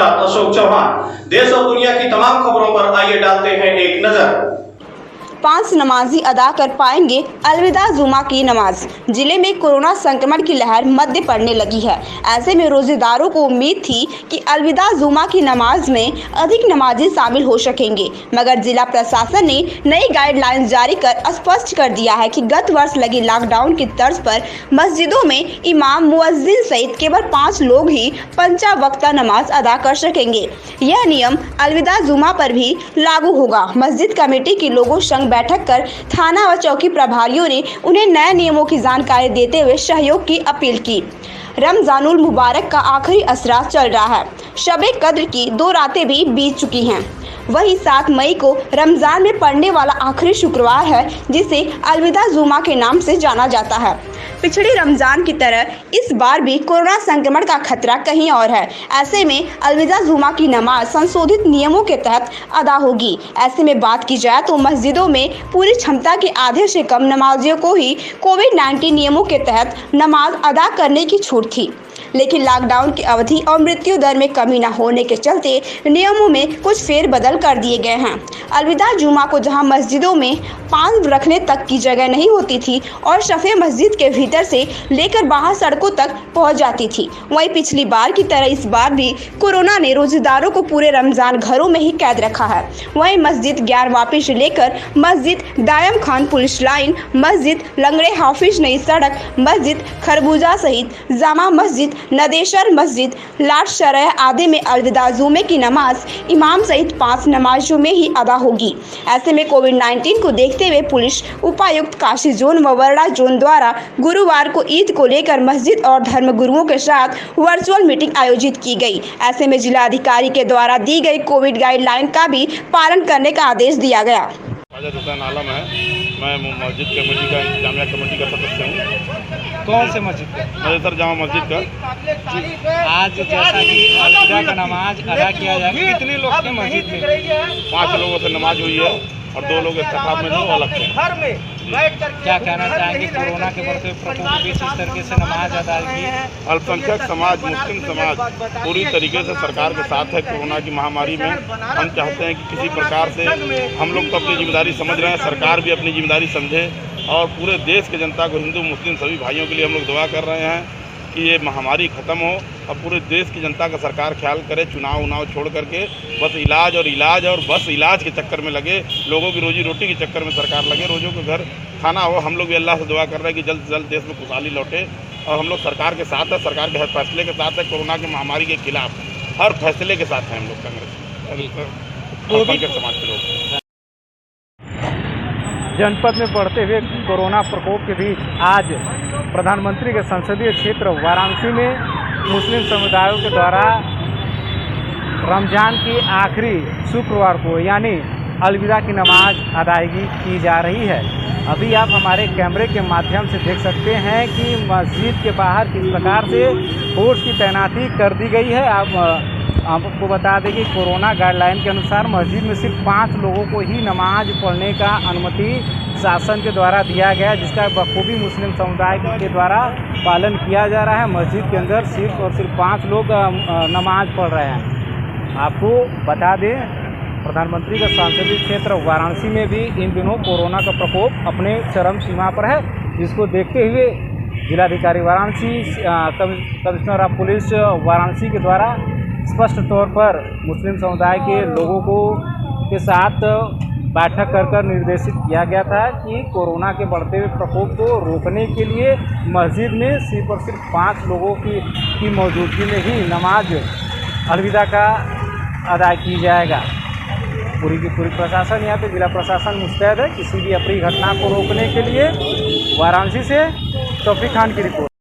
साथ अशोक चौहान। देश और दुनिया की तमाम खबरों पर आइए डालते हैं एक नजर। 5 नमाजी अदा कर पाएंगे अलविदा जुमा की नमाज। जिले में कोरोना संक्रमण की लहर मध्य पड़ने लगी है। ऐसे में रोजेदारों को उम्मीद थी कि अलविदा जुमा की नमाज में अधिक नमाजी शामिल हो सकेंगे, मगर जिला प्रशासन ने नई गाइडलाइंस जारी कर स्पष्ट कर दिया है कि गत वर्ष लगे लॉकडाउन की तर्ज पर मस्जिदों में इमाम मुअज्जिन सहित केवल 5 लोग ही 5 वक्ता नमाज अदा कर सकेंगे। यह नियम अलविदा जुमा पर भी लागू होगा। मस्जिद कमेटी के लोगों संग बैठक कर थाना व चौकी प्रभारियों ने उन्हें नए नियमों की जानकारी देते हुए सहयोग की अपील की। रमजानुल मुबारक का आखिरी असरा चल रहा है। शबे कद्र की 2 रातें भी बीत चुकी हैं। वही 7 मई को रमजान में पड़ने वाला आखिरी शुक्रवार है, जिसे अलविदा जुमा के नाम से जाना जाता है। पिछले रमजान की तरह इस बार भी कोरोना संक्रमण का खतरा कहीं और है। ऐसे में अलविदा जुमा की नमाज संशोधित नियमों के तहत अदा होगी। ऐसे में बात की जाए तो मस्जिदों में पूरी क्षमता के आधे से कम नमाजियों को ही कोविड-19 नियमों के तहत नमाज अदा करने की छूट थी, लेकिन लॉकडाउन की अवधि और मृत्यु दर में कमी न होने के चलते नियमों में कुछ फेरबदल कर दिए गए हैं। अलविदा जुमा को जहां मस्जिदों में पांव रखने तक की जगह नहीं होती थी और सफ़े मस्जिद के भीतर से लेकर बाहर सड़कों तक पहुंच जाती थी, वहीं पिछली बार की तरह इस बार भी कोरोना ने रोजेदारों को पूरे रमजान घरों में ही कैद रखा है। वहीं मस्जिद ग्यारवापी से लेकर मस्जिद दायम खान पुलिस लाइन, मस्जिद लंगड़े हाफिज नई सड़क, मस्जिद खरबूजा सहित जामा मस्जिद, नदेशर मस्जिद, लाट शरह आदि में अलविदा जुमे की नमाज इमाम सहित 5 नमाजों में ही अदा होगी। ऐसे में कोविड-19 को देखते हुए पुलिस उपायुक्त काशी जोन व वरडा जोन द्वारा गुरुवार को ईद को लेकर मस्जिद और धर्मगुरुओं के साथ वर्चुअल मीटिंग आयोजित की गई। ऐसे में जिला अधिकारी के द्वारा दी गई कोविड गाइडलाइन का भी पालन करने का आदेश दिया गया। हुसैन आलम है, मैं मस्जिद कमेटी का जामिया कमेटी का सदस्य हूँ। कौन से मस्जिद का? मदरसा जामा मस्जिद का। जी, आज जैसा कि अलविदा का नमाज अदा किया जाएगा, कितने लोग थे मस्जिद में? 5 लोगों से नमाज हुई है और 2 लोग इत्तेफाक में 2 अलग थे। क्या कहना चाहेंगे कोरोना के बढ़ते प्रकोप के बीच इस तरीके से नमाज अदा की? अल्पसंख्यक समाज, मुस्लिम समाज पूरी तरीके से सरकार के साथ है। कोरोना की महामारी में हम चाहते हैं कि किसी प्रकार से हम लोग तो अपनी जिम्मेदारी समझ रहे हैं, सरकार भी अपनी जिम्मेदारी समझे और पूरे देश के जनता को, हिंदू मुस्लिम सभी भाइयों के लिए हम लोग दुआ कर रहे हैं कि ये महामारी ख़त्म हो और पूरे देश की जनता का सरकार ख्याल करे। चुनाव उनाव छोड़ करके बस इलाज और बस इलाज के चक्कर में लगे, लोगों की रोजी रोटी के चक्कर में सरकार लगे, रोजों के घर खाना हो। हम लोग भी अल्लाह से दुआ कर रहे हैं कि जल्द से जल्द देश में खुशहाली लौटे और हम लोग सरकार के साथ है, सरकार के हर फैसले के साथ है। कोरोना की महामारी के खिलाफ हर फैसले के साथ हैं हम लोग कांग्रेस समाज के लोग। जनपद में बढ़ते हुए कोरोना प्रकोप के बीच आज प्रधानमंत्री के संसदीय क्षेत्र वाराणसी में मुस्लिम समुदायों के द्वारा रमजान की आखिरी शुक्रवार को यानी अलविदा की नमाज अदायगी की जा रही है। अभी आप हमारे कैमरे के माध्यम से देख सकते हैं कि मस्जिद के बाहर किस प्रकार से फोर्स की तैनाती कर दी गई है। आपको बता दें कि कोरोना गाइडलाइन के अनुसार मस्जिद में सिर्फ 5 लोगों को ही नमाज पढ़ने का अनुमति शासन के द्वारा दिया गया है, जिसका बखूबी मुस्लिम समुदाय के द्वारा पालन किया जा रहा है। मस्जिद के अंदर सिर्फ और सिर्फ 5 लोग नमाज पढ़ रहे हैं। आपको बता दें प्रधानमंत्री का संसदीय क्षेत्र वाराणसी में भी इन दिनों कोरोना का प्रकोप अपने चरम सीमा पर है, जिसको देखते हुए जिलाधिकारी Varanasi, commissioner of police Varanasi के द्वारा स्पष्ट तौर पर मुस्लिम समुदाय के लोगों को के साथ बैठक कर निर्देशित किया गया था कि कोरोना के बढ़ते हुए प्रकोप को रोकने के लिए मस्जिद में सिर्फ और सिर्फ 5 लोगों की मौजूदगी में ही नमाज अलविदा का अदा की जाएगा। पूरी की पूरी प्रशासन, यहाँ पे जिला प्रशासन मुस्तैद है किसी भी अप्रिय घटना को रोकने के लिए। वाराणसी से तौफीक खान की रिपोर्ट।